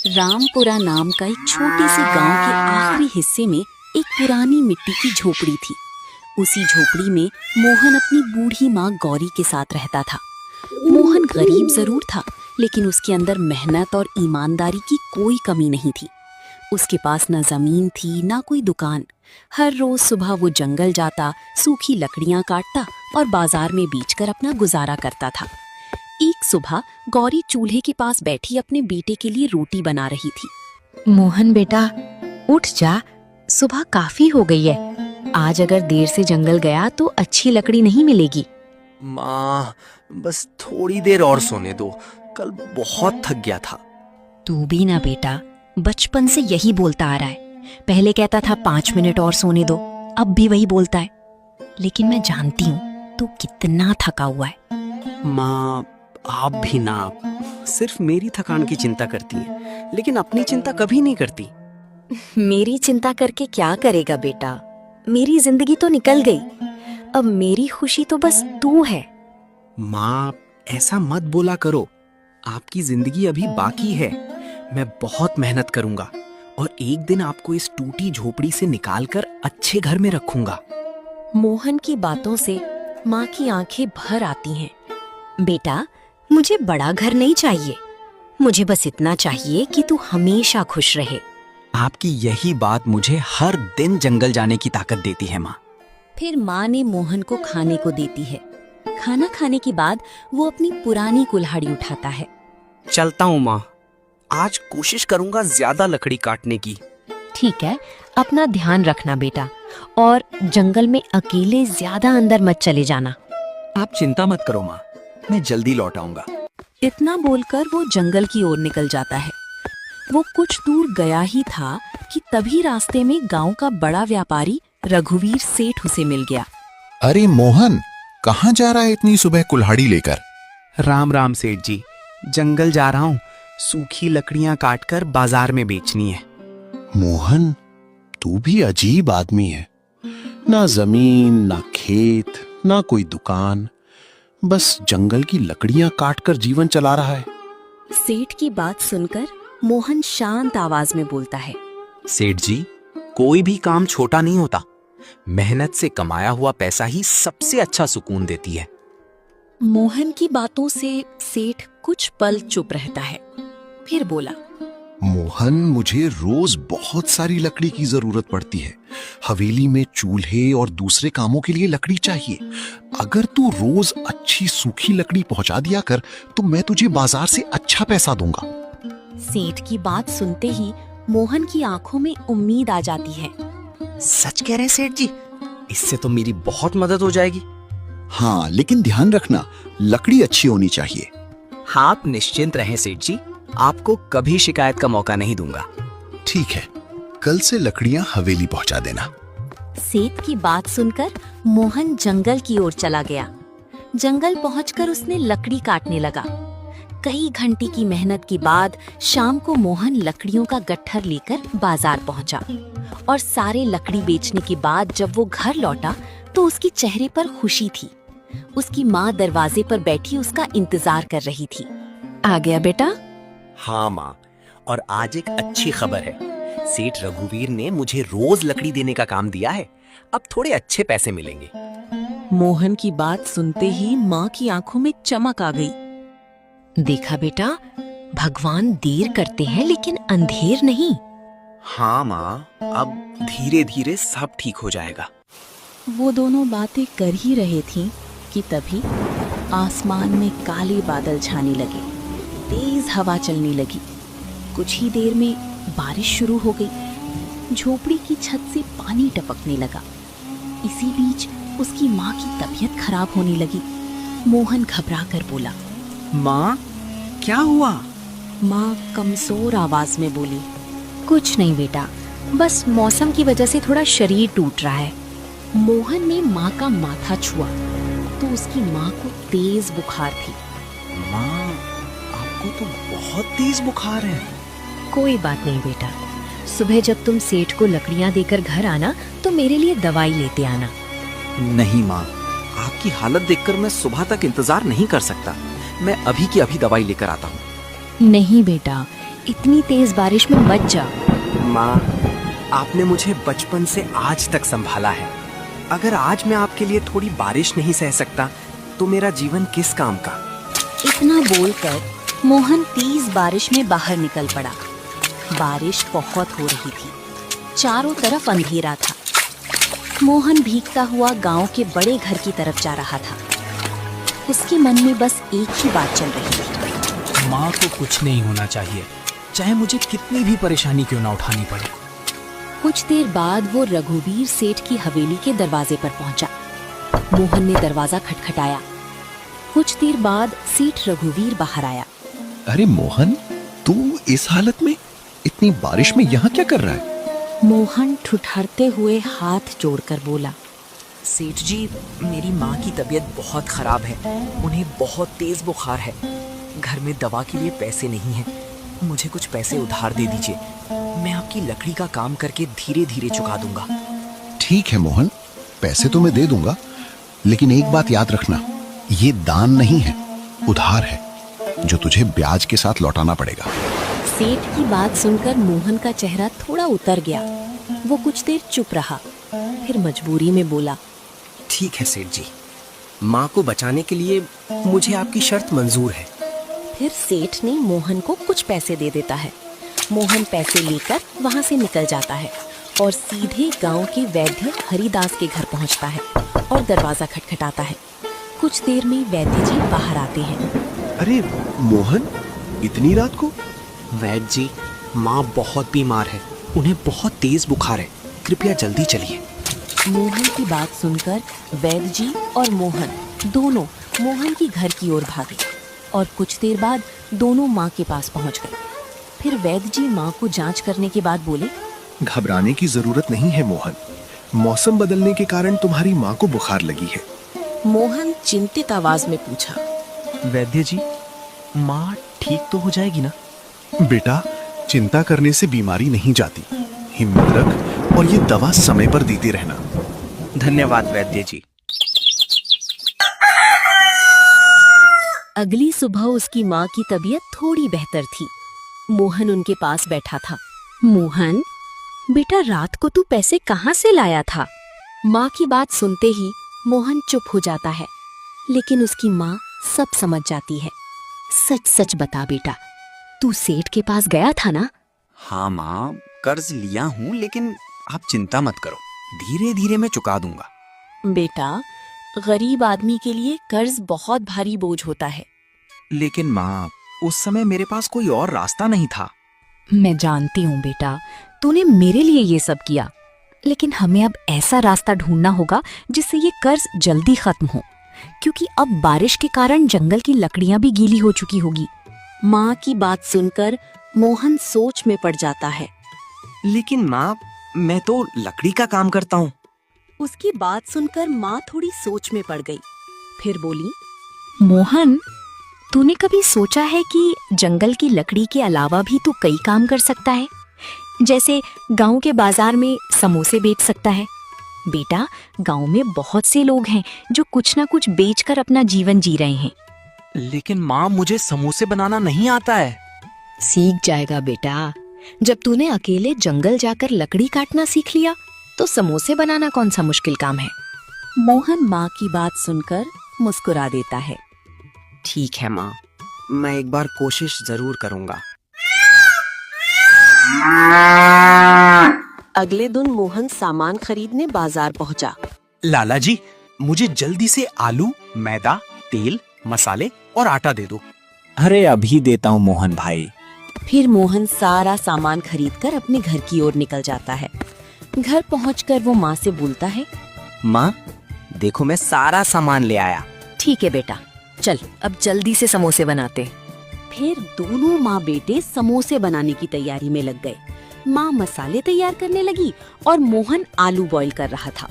रामपुरा नाम का एक छोटे से गांव के आखिरी हिस्से में एक पुरानी मिट्टी की झोपड़ी थी। उसी झोपड़ी में मोहन अपनी बूढ़ी माँ गौरी के साथ रहता था। मोहन गरीब जरूर था, लेकिन उसके अंदर मेहनत और ईमानदारी की कोई कमी नहीं थी। उसके पास न जमीन थी न कोई दुकान। हर रोज सुबह वो जंगल जाता, सूखी लकड़ियां काटता और बाजार में बेचकर अपना गुजारा करता था। एक सुबह गौरी चूल्हे के पास बैठी अपने बेटे के लिए रोटी बना रही थी। मोहन बेटा, उठ जा, सुबह काफी हो गई है। आज अगर देर से जंगल गया तो अच्छी लकड़ी नहीं मिलेगी। माँ, बस थोड़ी देर और सोने दो, कल बहुत थक गया था। तू भी ना बेटा, बचपन से यही बोलता आ रहा है। पहले कहता था 5 मिनट और सोने दो, अब भी वही बोलता है। लेकिन मैं जानती हूँ तू कितना थका हुआ है। माँ, आप भी ना सिर्फ मेरी थकान की चिंता करती हैं, लेकिन अपनी चिंता कभी नहीं करती। मेरी चिंता करके क्या करेगा बेटा? मेरी जिंदगी तो निकल गई, अब मेरी खुशी तो बस तू है। माँ, ऐसा मत बोला करो। आपकी जिंदगी अभी बाकी है। मैं बहुत मेहनत करूंगा और एक दिन आपको इस टूटी झोपड़ी से निकालकर अच्छे घर में रखूंगा। मोहन की बातों से माँ की आंखें भर आती हैं। बेटा, मुझे बड़ा घर नहीं चाहिए, मुझे बस इतना चाहिए कि तू हमेशा खुश रहे। आपकी यही बात मुझे हर दिन जंगल जाने की ताकत देती है माँ। फिर माँ ने मोहन को खाने को देती है। खाना खाने के बाद वो अपनी पुरानी कुल्हाड़ी उठाता है। चलता हूँ माँ, आज कोशिश करूंगा ज्यादा लकड़ी काटने की। ठीक है, अपना ध्यान रखना बेटा, और जंगल में अकेले ज्यादा अंदर मत चले जाना। आप चिंता मत करो माँ, मैं जल्दी लौट आऊंगा। इतना बोलकर वो जंगल की ओर निकल जाता है। वो कुछ दूर गया ही था कि तभी रास्ते में गांव का बड़ा व्यापारी रघुवीर सेठ उसे मिल गया। अरे मोहन, कहाँ जा रहा है इतनी सुबह कुल्हाड़ी लेकर? राम राम सेठ जी, जंगल जा रहा हूँ। सूखी लकड़ियां काटकर बाजार में बेचनी है। मोहन, तू भी अजीब आदमी है। ना जमीन, ना खेत, ना कोई दुकान, बस जंगल की लकड़ियां काटकर जीवन चला रहा है। सेठ की बात सुनकर मोहन शांत आवाज में बोलता है। सेठ जी, कोई भी काम छोटा नहीं होता। मेहनत से कमाया हुआ पैसा ही सबसे अच्छा सुकून देती है। मोहन की बातों से सेठ कुछ पल चुप रहता है, फिर बोला। मोहन, मुझे रोज बहुत सारी लकड़ी की जरूरत पड़ती है। हवेली में चूल्हे और दूसरे कामों के लिए लकड़ी चाहिए। अगर तू रोज अच्छी सूखी लकड़ी पहुंचा दिया कर तो मैं तुझे बाजार से अच्छा पैसा दूंगा। सेठ की बात सुनते ही मोहन की आंखों में उम्मीद आ जाती है। सच कह रहे हैं सेठ जी, इससे तो मेरी बहुत मदद हो जाएगी। हाँ, लेकिन ध्यान रखना, लकड़ी अच्छी होनी चाहिए। हाँ, आप निश्चिंत रहें सेठ जी, आपको कभी शिकायत का मौका नहीं दूंगा। ठीक है, कल से लकड़ियां हवेली पहुंचा देना। सेठ की बात सुनकर मोहन जंगल की ओर चला गया। जंगल पहुंचकर उसने लकड़ी काटने लगा। कई घंटे की मेहनत के बाद शाम को मोहन लकड़ियों का गट्ठर लेकर बाजार पहुंचा और सारे लकड़ी बेचने के बाद जब वो घर लौटा तो उसके चेहरे पर खुशी थी। उसकी माँ दरवाजे पर बैठी उसका इंतजार कर रही थी। आ गया बेटा? हाँ माँ, और आज एक अच्छी खबर है। सेठ रघुवीर ने मुझे रोज लकड़ी देने का काम दिया है। अब थोड़े अच्छे पैसे मिलेंगे। मोहन की बात सुनते ही माँ की आंखों में चमक आ गई। देखा बेटा, भगवान देर करते हैं लेकिन अंधेर नहीं। हाँ माँ, अब धीरे धीरे सब ठीक हो जाएगा। वो दोनों बातें कर ही रहे थीं कि तभी आसमान में काले बादल छाने लगे। तेज हवा चलने लगी। कुछ ही देर में बारिश शुरू हो गई। झोपड़ी की छत से पानी टपकने लगा। इसी बीच उसकी माँ की तबीयत खराब होने लगी। मोहन घबराकर बोला। माँ, क्या हुआ? माँ कमजोर आवाज में बोली। कुछ नहीं बेटा, बस मौसम की वजह से थोड़ा शरीर टूट रहा है। मोहन ने माँ का माथा छुआ तो उसकी माँ को तेज बुखार थी। माँ, आपको तो बहुत तेज बुखार है। कोई बात नहीं बेटा, सुबह जब तुम सेठ को लकड़ियां देकर घर आना तो मेरे लिए दवाई लेते आना। नहीं माँ, आपकी हालत देखकर मैं सुबह तक इंतजार नहीं कर सकता। मैं अभी की अभी दवाई लेकर आता हूँ। नहीं बेटा, इतनी तेज बारिश में मत जा। माँ, आपने मुझे बचपन से आज तक संभाला है। अगर आज मैं आपके लिए थोड़ी बारिश नहीं सह सकता तो मेरा जीवन किस काम का। इतना बोलकर मोहन तेज बारिश में बाहर निकल पड़ा। बारिश बहुत हो रही थी, चारों तरफ अंधेरा था। मोहन भीगता हुआ गांव के बड़े घर की तरफ जा रहा था। उसके मन में बस एक ही बात चल रही थी। माँ को कुछ नहीं होना चाहिए, चाहे मुझे कितनी भी परेशानी क्यों ना उठानी पड़े। कुछ देर बाद वो रघुवीर सेठ की हवेली के दरवाजे पर पहुंचा। मोहन ने दरवाजा खटखटाया। कुछ देर बाद सेठ रघुवीर बाहर आया। अरे मोहन, तू इस हालत में इतनी बारिश में यहाँ क्या कर रहा है? मोहन ठुठरते हुए हाथ जोड़कर बोला, सेठ जी, मेरी माँ की तबीयत बहुत खराब है। उन्हें बहुत तेज बुखार है। घर में दवा के लिए पैसे नहीं हैं। मुझे कुछ पैसे उधार दे दीजिए। मैं आपकी लकड़ी का काम करके धीरे धीरे चुका दूंगा। ठीक है मोहन, पैसे तो मैं दे दूंगा, लेकिन एक बात याद रखना, ये दान नहीं है, उधार है, जो तुझे ब्याज के साथ लौटाना पड़ेगा। सेठ की बात सुनकर मोहन का चेहरा थोड़ा उतर गया। वो कुछ देर चुप रहा, फिर मजबूरी में बोला, ठीक है सेठ जी, माँ को बचाने के लिए मुझे आपकी शर्त मंजूर है। फिर सेठ ने मोहन को कुछ पैसे दे देता है। मोहन पैसे लेकर वहाँ से निकल जाता है और सीधे गांव के वैद्य हरिदास के घर पहुँचता है और दरवाजा खटखटाता है। कुछ देर में वैद्य जी बाहर आते हैं। अरे मोहन, इतनी रात को? वैद्य जी, माँ बहुत बीमार है। उन्हें बहुत तेज बुखार है। कृपया जल्दी चलिए। मोहन की बात सुनकर वैद्य जी और मोहन दोनों मोहन की घर की ओर भागे और कुछ देर बाद दोनों माँ के पास पहुँच गए। फिर वैद्य जी माँ को जांच करने के बाद बोले, घबराने की जरूरत नहीं है मोहन, मौसम बदलने के कारण तुम्हारी माँ को बुखार लगी है। मोहन चिंतित आवाज में पूछा, वैद्य जी, माँ ठीक तो हो जाएगी ना? बेटा, चिंता करने से बीमारी नहीं जाती। हिम्मत रख और ये दवा समय पर देती रहना। धन्यवाद वैद्य जी। अगली सुबह उसकी माँ की तबीयत थोड़ी बेहतर थी। मोहन उनके पास बैठा था। मोहन, बेटा, रात को तू पैसे कहाँ से लाया था? माँ की बात सुनते ही मोहन चुप हो जाता है, लेकिन उसकी माँ सब समझ जाती है। सच सच बता बेटा, तू सेठ के पास गया था ना? हाँ माँ, कर्ज लिया हूँ, लेकिन आप चिंता मत करो, धीरे धीरे मैं चुका दूंगा। बेटा, गरीब आदमी के लिए कर्ज बहुत भारी बोझ होता है। लेकिन माँ, उस समय मेरे पास कोई और रास्ता नहीं था। मैं जानती हूँ बेटा, तूने मेरे लिए ये सब किया, लेकिन हमें अब ऐसा रास्ता ढूंढना होगा जिससे ये कर्ज जल्दी खत्म हो, क्योंकि अब बारिश के कारण जंगल की लकड़ियां भी गीली हो चुकी होगी। माँ की बात सुनकर मोहन सोच में पड़ जाता है। लेकिन माँ, मैं तो लकड़ी का काम करता हूँ। उसकी बात सुनकर माँ थोड़ी सोच में पड़ गई। फिर बोली, मोहन, तूने कभी सोचा है कि जंगल की लकड़ी के अलावा भी तू कई काम कर सकता है? जैसे गांव के बाजार में समोसे बेच सकता है। बेटा, गांव में बहुत से लोग हैं जो कुछ ना कुछ बेचकर अपना जीवन जी रहे हैं। लेकिन माँ, मुझे समोसे बनाना नहीं आता है। सीख जाएगा बेटा। जब तूने अकेले जंगल जाकर लकड़ी काटना सीख लिया तो समोसे बनाना कौन सा मुश्किल काम है। मोहन माँ की बात सुनकर मुस्कुरा देता है। ठीक है माँ, मैं एक बार कोशिश जरूर करूँगा। अगले दिन मोहन सामान खरीदने बाजार पहुंचा। लाला जी, मुझे जल्दी से आलू, मैदा, तेल, मसाले और आटा दे दो। अरे अभी देता हूँ मोहन भाई। फिर मोहन सारा सामान खरीदकर अपने घर की ओर निकल जाता है। घर पहुंचकर वो माँ से बोलता है, माँ, देखो मैं सारा सामान ले आया। ठीक है बेटा, चल अब जल्दी से समोसे बनाते। फिर दोनों माँ बेटे समोसे बनाने की तैयारी में लग गए। माँ मसाले तैयार करने लगी और मोहन आलू बॉईल कर रहा था।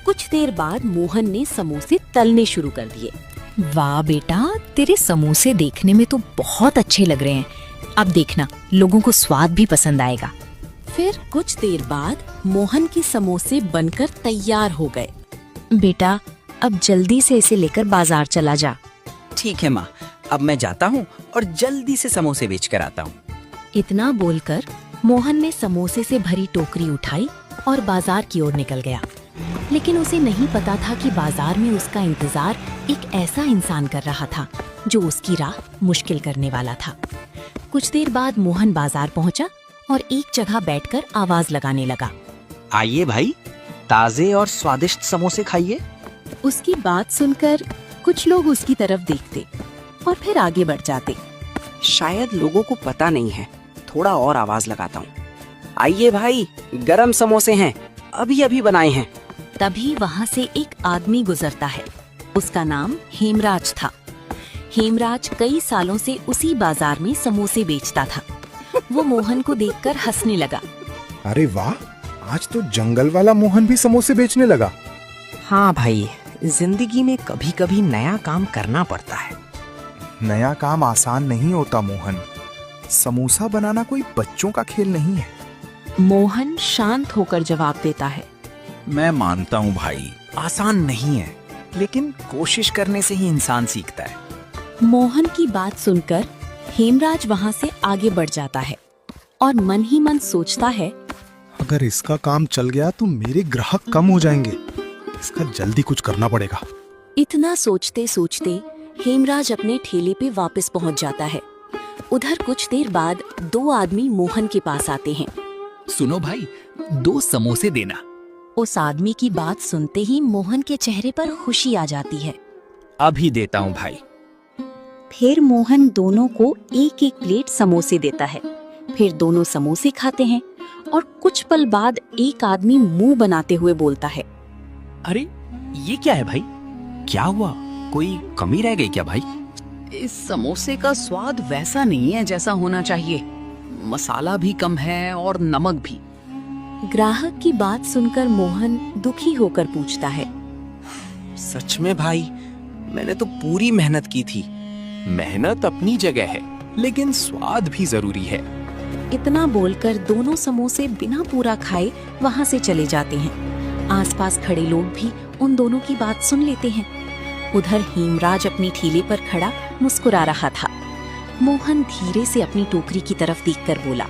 कुछ देर बाद मोहन ने समोसे तलने शुरू कर दिए। वाह बेटा, तेरे समोसे देखने में तो बहुत अच्छे लग रहे हैं। अब देखना, लोगों को स्वाद भी पसंद आएगा। फिर कुछ देर बाद मोहन के समोसे बनकर तैयार हो गए। बेटा, अब जल्दी से इसे लेकर बाजार चला जा। ठीक है माँ, अब मैं जाता हूँ और जल्दी से समोसे बेच कर आता हूँ। इतना बोलकर मोहन ने समोसे से भरी टोकरी उठाई और बाजार की ओर निकल गया। लेकिन उसे नहीं पता था कि बाजार में उसका इंतजार एक ऐसा इंसान कर रहा था जो उसकी राह मुश्किल करने वाला था। कुछ देर बाद मोहन बाजार पहुंचा और एक जगह बैठकर आवाज लगाने लगा। आइए भाई, ताजे और स्वादिष्ट समोसे खाइए। उसकी बात सुनकर कुछ लोग उसकी तरफ देखते और फिर आगे बढ़ जाते। शायद लोगों को पता नहीं है, थोड़ा और आवाज लगाता हूँ। आइए भाई, गरम समोसे हैं, अभी अभी बनाए हैं। तभी वहाँ से एक आदमी गुजरता है। उसका नाम हेमराज था। हेमराज कई सालों से उसी बाजार में समोसे बेचता था। वो मोहन को देखकर हंसने लगा। अरे वाह, आज तो जंगल वाला मोहन भी समोसे बेचने लगा। हाँ भाई, जिंदगी में कभी कभी नया काम करना पड़ता है। नया काम आसान नहीं होता मोहन। समोसा बनाना कोई बच्चों का खेल नहीं है। मोहन शांत होकर जवाब देता है। मैं मानता हूँ भाई, आसान नहीं है, लेकिन कोशिश करने से ही इंसान सीखता है। मोहन की बात सुनकर हेमराज वहाँ से आगे बढ़ जाता है और मन ही मन सोचता है, अगर इसका काम चल गया तो मेरे ग्राहक कम हो जाएंगे। इसका जल्दी कुछ करना पड़ेगा। इतना सोचते सोचते हेमराज अपने ठेले पे वापस पहुंच जाता है। उधर कुछ देर बाद दो आदमी मोहन के पास आते हैं। सुनो भाई, 2 समोसे देना। उस आदमी की बात सुनते ही मोहन के चेहरे पर खुशी आ जाती है। अभी देता हूँ भाई। फिर मोहन दोनों को एक एक प्लेट समोसे देता है। फिर दोनों समोसे खाते हैं और कुछ पल बाद एक आदमी मुंह बनाते हुए बोलता है। अरे ये क्या है भाई? क्या हुआ? कोई कमी रह गई क्या भाई? इस समोसे का स्वाद वैसा नहीं है जैसा होना चाहिए। मसाला भी कम है और नमक भी। ग्राहक की बात सुनकर मोहन दुखी होकर पूछता है। सच में भाई, मैंने तो पूरी मेहनत की थी। मेहनत अपनी जगह है, लेकिन स्वाद भी जरूरी है। इतना बोलकर दोनों समोसे बिना पूरा खाए वहाँ से चले जाते हैं। आसपास खड़े लोग भी उन दोनों की बात सुन लेते हैं। उधर हेमराज अपनी ठेले पर खड़ा मुस्कुरा रहा था। मोहन धीरे से अपनी टोकरी की तरफ देखकर बोला,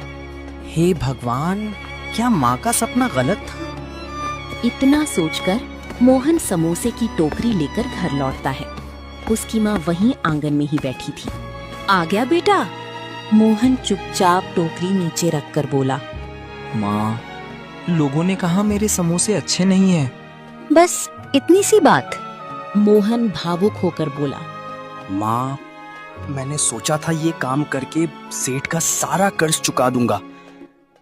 हे भगवान, क्या माँ का सपना गलत था? इतना सोचकर मोहन समोसे की टोकरी लेकर घर लौटता है। उसकी माँ वहीं आंगन में ही बैठी थी। आ गया बेटा? मोहन चुपचाप टोकरी नीचे रखकर बोला। माँ, लोगों ने कहा मेरे समोसे अच्छे नहीं हैं। बस इतनी सी बात? मोहन भावुक होकर बोला। माँ, मैंने सोचा था ये काम करके सेठ का सारा कर्ज चुका दूंगा,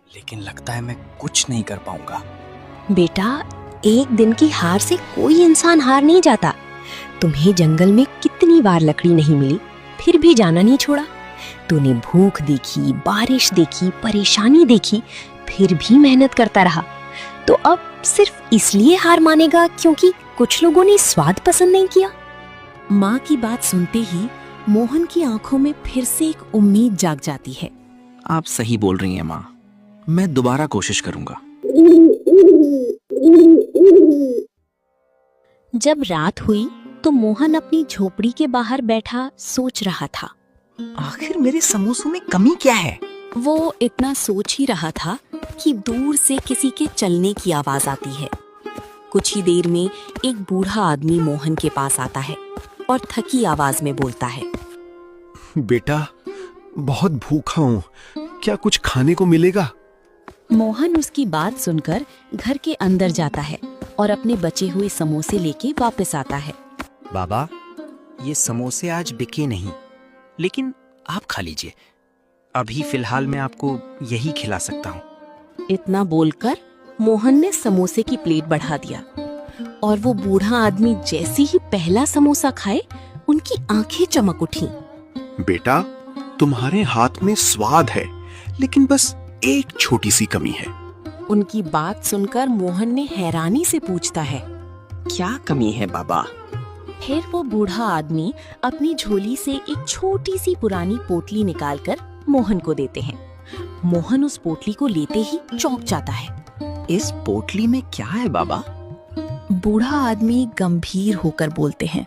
लेकिन लगता है मैं कुछ नहीं कर पाऊंगा। बेटा, एक दिन की हार से कोई इंसान हार नहीं जाता। तुम्हें जंगल में कितनी बार लकड़ी नहीं मिली, फिर भी जाना नहीं छोड़ा। तूने भूख देखी, बारिश देखी, परेशानी देखी, फिर भी मेहनत करता रहा। तो अब सिर्फ इसलिए हार मानेगा क्योंकि कुछ लोगों ने स्वाद पसंद नहीं किया? माँ की बात सुनते ही मोहन की आंखों में फिर से एक उम्मीद जाग जाती है। आप सही बोल रही हैं माँ, मैं दोबारा कोशिश करूंगा। जब रात हुई तो मोहन अपनी झोपड़ी के बाहर बैठा सोच रहा था। आखिर मेरे समोसों में कमी क्या है? वो इतना सोच ही रहा था कि दूर से किसी के चलने की आवाज आती है। कुछ ही देर में एक बूढ़ा आदमी मोहन के पास आता है और थकी आवाज में बोलता है। बेटा, बहुत भूखा हूँ, क्या कुछ खाने को मिलेगा? मोहन उसकी बात सुनकर घर के अंदर जाता है और अपने बचे हुए समोसे लेके वापस आता है। बाबा, ये समोसे आज बिके नहीं, लेकिन आप खा लीजिए। अभी फिलहाल मैं आपको यही खिला सकता हूँ। इतना बोलकर मोहन ने समोसे की प्लेट बढ़ा दिया और वो बूढ़ा आदमी जैसे ही पहला समोसा खाए, उनकी आंखें चमक उठी। बेटा, तुम्हारे हाथ में स्वाद है, लेकिन बस एक छोटी सी कमी है। उनकी बात सुनकर मोहन ने हैरानी से पूछता है, क्या कमी है बाबा? फिर वो बूढ़ा आदमी अपनी झोली से एक छोटी सी पुरानी पोटली निकालकर मोहन को देते हैं। मोहन उस पोटली को लेते ही चौंक जाता है। इस पोटली में क्या है बाबा? बूढ़ा आदमी गंभीर होकर बोलते हैं।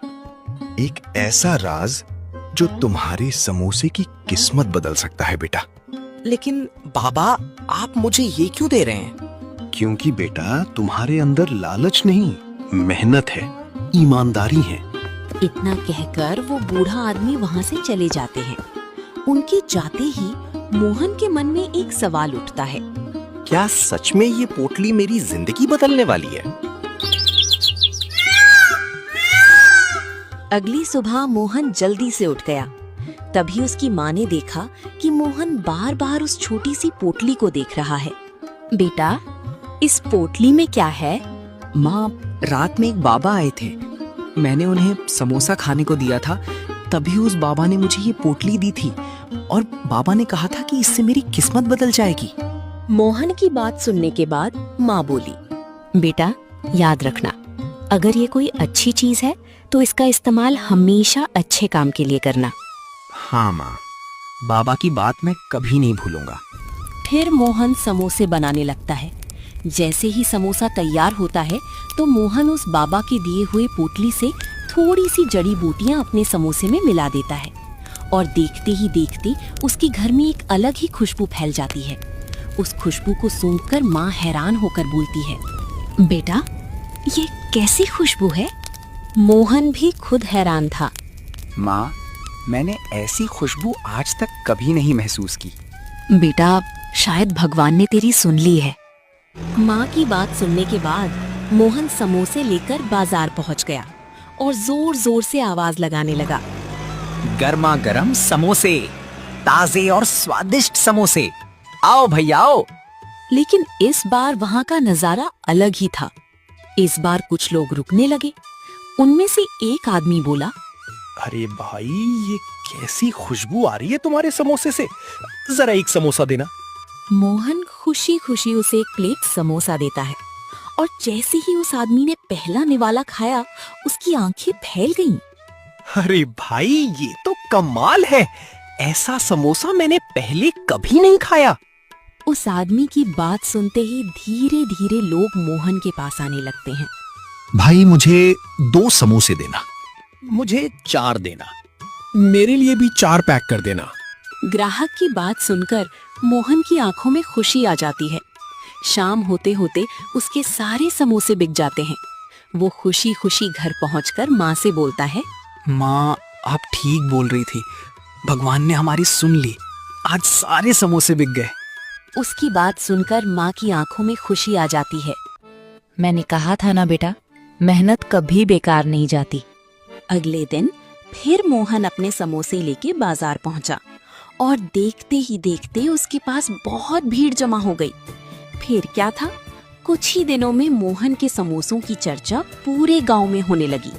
एक ऐसा राज जो तुम्हारे समोसे की किस्मत बदल सकता है बेटा। लेकिन बाबा, आप मुझे ये क्यों दे रहे हैं? क्योंकि बेटा तुम्हारे अंदर लालच नहीं, मेहनत है, ईमानदारी है। इतना कहकर वो बूढ़ा आदमी वहाँ से चले जाते हैं। उनके जाते ही मोहन के मन में एक सवाल उठता है। क्या सच में ये पोटली मेरी जिंदगी बदलने वाली है? अगली सुबह मोहन जल्दी से उठ गया। तभी उसकी माँ ने देखा कि मोहन बार बार उस छोटी सी पोटली को देख रहा है। बेटा, इस पोटली में क्या है? माँ, रात में एक बाबा आए थे। मैंने उन्हें समोसा खाने को दिया था, तभी उस बाबा ने मुझे ये पोटली दी थी और बाबा ने कहा था कि इससे मेरी किस्मत बदल जाएगी। मोहन की बात सुनने के बाद माँ बोली, बेटा याद रखना, अगर ये कोई अच्छी चीज है तो इसका इस्तेमाल हमेशा अच्छे काम के लिए करना। हाँ माँ, बाबा की बात मैं कभी नहीं भूलूंगा। फिर मोहन समोसे बनाने लगता है। जैसे ही समोसा तैयार होता है तो मोहन उस बाबा के दिए हुए पोटली से थोड़ी सी जड़ी बूटियां अपने समोसे में मिला देता है और देखते ही देखते उसके घर में एक अलग ही खुशबू फैल जाती है। उस खुशबू को सूंघकर माँ हैरान होकर बोलती है, बेटा ये कैसी खुशबू है? मोहन भी खुद हैरान था। माँ, मैंने ऐसी खुशबू आज तक कभी नहीं महसूस की। बेटा शायद भगवान ने तेरी सुन ली है। माँ की बात सुनने के बाद मोहन समोसे लेकर बाजार पहुँच गया और जोर जोर से आवाज लगाने लगा, गर्मा गर्म समोसे, ताजे और स्वादिष्ट समोसे, आओ भैया आओ। लेकिन इस बार वहाँ का नजारा अलग ही था। इस बार कुछ लोग रुकने लगे। उनमें से एक आदमी बोला, अरे भाई, ये कैसी खुशबू आ रही है तुम्हारे समोसे से, जरा एक समोसा देना। मोहन खुशी खुशी उसे एक प्लेट समोसा देता है और जैसे ही उस आदमी ने पहला निवाला खाया, उसकी आंखें फैल गईं। अरे भाई, ये तो कमाल है, ऐसा समोसा मैंने पहले कभी नहीं खाया। उस आदमी की बात सुनते ही धीरे धीरे लोग मोहन के पास आने लगते हैं। भाई मुझे 2 समोसे देना। मुझे 4 देना। मेरे लिए भी 4 पैक कर देना। ग्राहक की बात सुनकर मोहन की आंखों में खुशी आ जाती है। शाम होते होते उसके सारे समोसे बिक जाते हैं। वो खुशी खुशी घर पहुंचकर माँ से बोलता है, माँ, आप ठीक बोल रही थी, भगवान ने हमारी सुन ली, आज सारे समोसे बिक गए। उसकी बात सुनकर माँ की आंखों में खुशी आ जाती है। मैंने कहा था ना बेटा, मेहनत कभी बेकार नहीं जाती। अगले दिन फिर मोहन अपने समोसे लेके बाजार पहुंचा और देखते ही देखते उसके पास बहुत भीड़ जमा हो गई। फिर क्या था, कुछ ही दिनों में मोहन के समोसों की चर्चा पूरे गांव में होने लगी।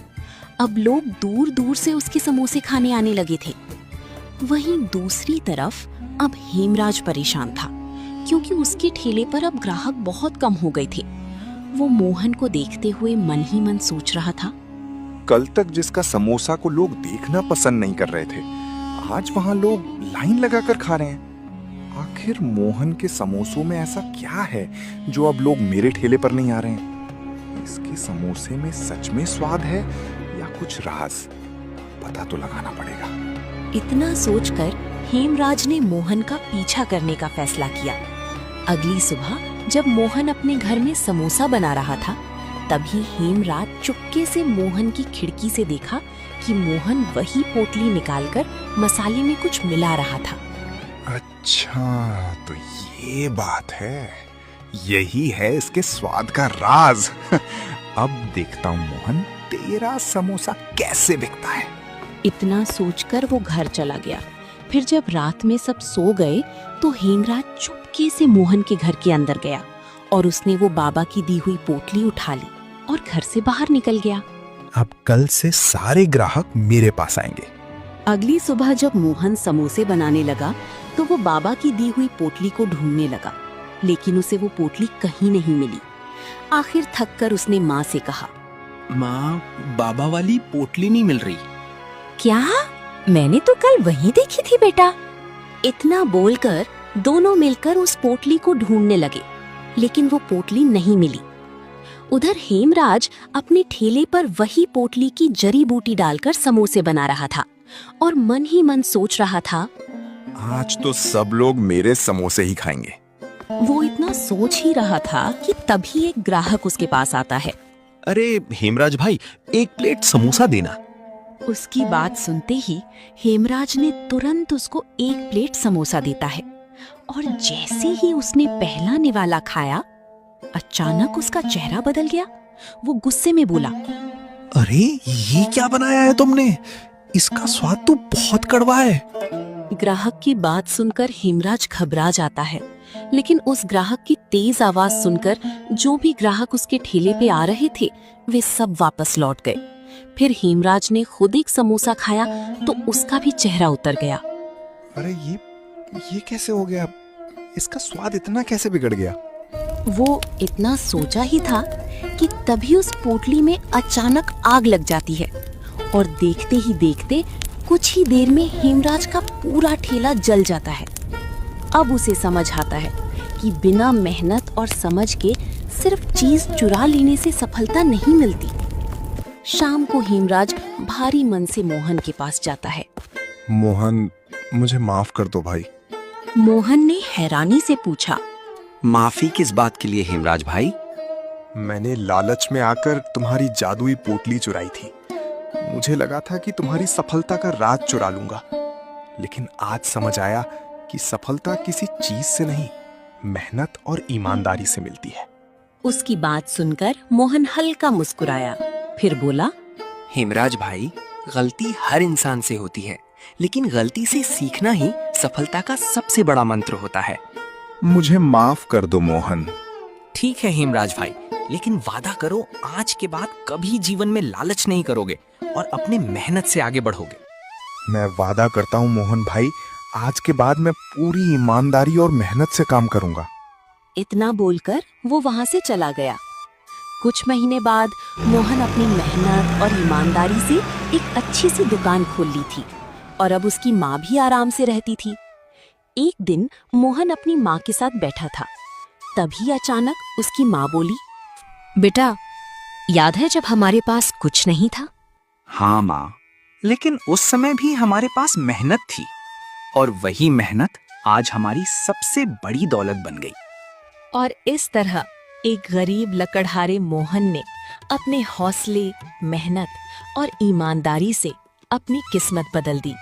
अब लोग दूर दूर से उसके समोसे खाने आने लगे थे। वहीं दूसरी तरफ अब हेमराज परेशान था, क्योंकि उसके ठेले पर अब ग्राहक बहुत कम हो गए थे। वो मोहन को देखते हुए मन ही मन सोच रहा था, कल तक जिसका समोसा को लोग देखना पसंद नहीं कर रहे थे, आज वहां लोग लाइन लगाकर खा रहे हैं। आखिर मोहन के समोसों में ऐसा क्या है जो अब लोग मेरे ठेले पर नहीं आ रहे हैं? इसके समोसे में सच में स्वाद है या कुछ राज? पता तो लगाना पड़ेगा। इतना सोचकर हेमराज ने मोहन का पीछा करने का फैसला किया। अगली सुबह जब मोहन अपने घर में समोसा बना रहा था, तभी हेमराज चुपके से मोहन की खिड़की से देखा कि मोहन वही पोटली निकालकर मसाले में कुछ मिला रहा था। अच्छा, तो ये बात है, यही है इसके स्वाद का राज। अब देखता हूँ मोहन, तेरा समोसा कैसे बिकता है। इतना सोचकर वो घर चला गया। फिर जब रात में सब सो गए तो हेमराज चुपके से मोहन के घर के अंदर गया और उसने वो बाबा की दी हुई पोटली उठा ली और घर से बाहर निकल गया। अब कल से सारे ग्राहक मेरे पास आएंगे। अगली सुबह जब मोहन समोसे बनाने लगा तो वो बाबा की दी हुई पोटली को ढूंढने लगा, लेकिन उसे वो पोटली कहीं नहीं मिली। आखिर थककर उसने माँ से कहा, माँ, बाबा वाली पोटली नहीं मिल रही। क्या? मैंने तो कल वहीं देखी थी बेटा। इतना बोलकर दोनों मिलकर उस पोटली को ढूंढने लगे, लेकिन वो पोटली नहीं मिली। उधर हेमराज अपने ठेले पर वही पोटली की जड़ी बूटी डालकर समोसे बना रहा था और मन ही मन सोच रहा था, आज तो सब लोग मेरे समोसे ही खाएंगे। वो इतना सोच ही रहा था कि तभी एक ग्राहक उसके पास आता है। अरे हेमराज भाई, एक प्लेट समोसा देना। उसकी बात सुनते ही हेमराज ने तुरंत उसको एक प्लेट समोसा देता है और जैसे ही उसने पहला निवाला खाया, अचानक उसका चेहरा बदल गया। वो गुस्से में बोला, अरे ये क्या बनाया है तुमने? इसका स्वाद तो बहुत कड़वा है। ग्राहक की बात सुनकर हेमराज घबरा जाता है, लेकिन उस ग्राहक की तेज आवाज सुनकर जो भी ग्राहक उसके ठेले पे आ रहे थे वे सब वापस लौट गए। फिर हेमराज ने खुद एक समोसा खाया तो उसका भी चेहरा उतर गया। अरे ये कैसे हो गया? इसका स्वाद इतना कैसे बिगड़ गया? वो इतना सोचा ही था कि तभी उस पोटली में अचानक आग लग जाती है और देखते ही देखते कुछ ही देर में हेमराज का पूरा ठेला जल जाता है। अब उसे समझ आता है कि बिना मेहनत और समझ के सिर्फ चीज चुरा लेने से सफलता नहीं मिलती। शाम को हेमराज भारी मन से मोहन के पास जाता है। मोहन, मुझे माफ कर दो भाई। मोहन ने हैरानी से पूछा, माफी किस बात के लिए हेमराज भाई? मैंने लालच में आकर तुम्हारी जादुई पोटली चुराई थी। मुझे लगा था कि तुम्हारी सफलता का राज चुरा लूंगा, लेकिन आज समझ आया कि सफलता किसी चीज से नहीं, मेहनत और ईमानदारी से मिलती है। उसकी बात सुनकर मोहन हल्का मुस्कुराया, फिर बोला, हेमराज भाई, गलती हर इंसान से होती है, लेकिन गलती से सीखना ही सफलता का सबसे बड़ा मंत्र होता है। मुझे माफ कर दो मोहन। ठीक है हेमराज भाई, लेकिन वादा करो आज के बाद कभी जीवन में लालच नहीं करोगे और अपने मेहनत से आगे बढ़ोगे। मैं वादा करता हूँ मोहन भाई, आज के बाद मैं पूरी ईमानदारी और मेहनत से काम करूंगा। इतना बोलकर वो वहां से चला गया। कुछ महीने बाद मोहन अपनी मेहनत और ईमानदारी से एक अच्छी सी दुकान खोल ली थी और अब उसकी माँ भी आराम से रहती थी। एक दिन मोहन अपनी माँ के साथ बैठा था, तभी अचानक उसकी माँ बोली, बेटा, याद है जब हमारे पास कुछ नहीं था? हाँ माँ, लेकिन उस समय भी हमारे पास मेहनत थी और वही मेहनत आज हमारी सबसे बड़ी दौलत बन गई। और इस तरह एक गरीब लकड़हारे मोहन ने अपने हौसले, मेहनत और ईमानदारी से अपनी किस्मत बदल दी।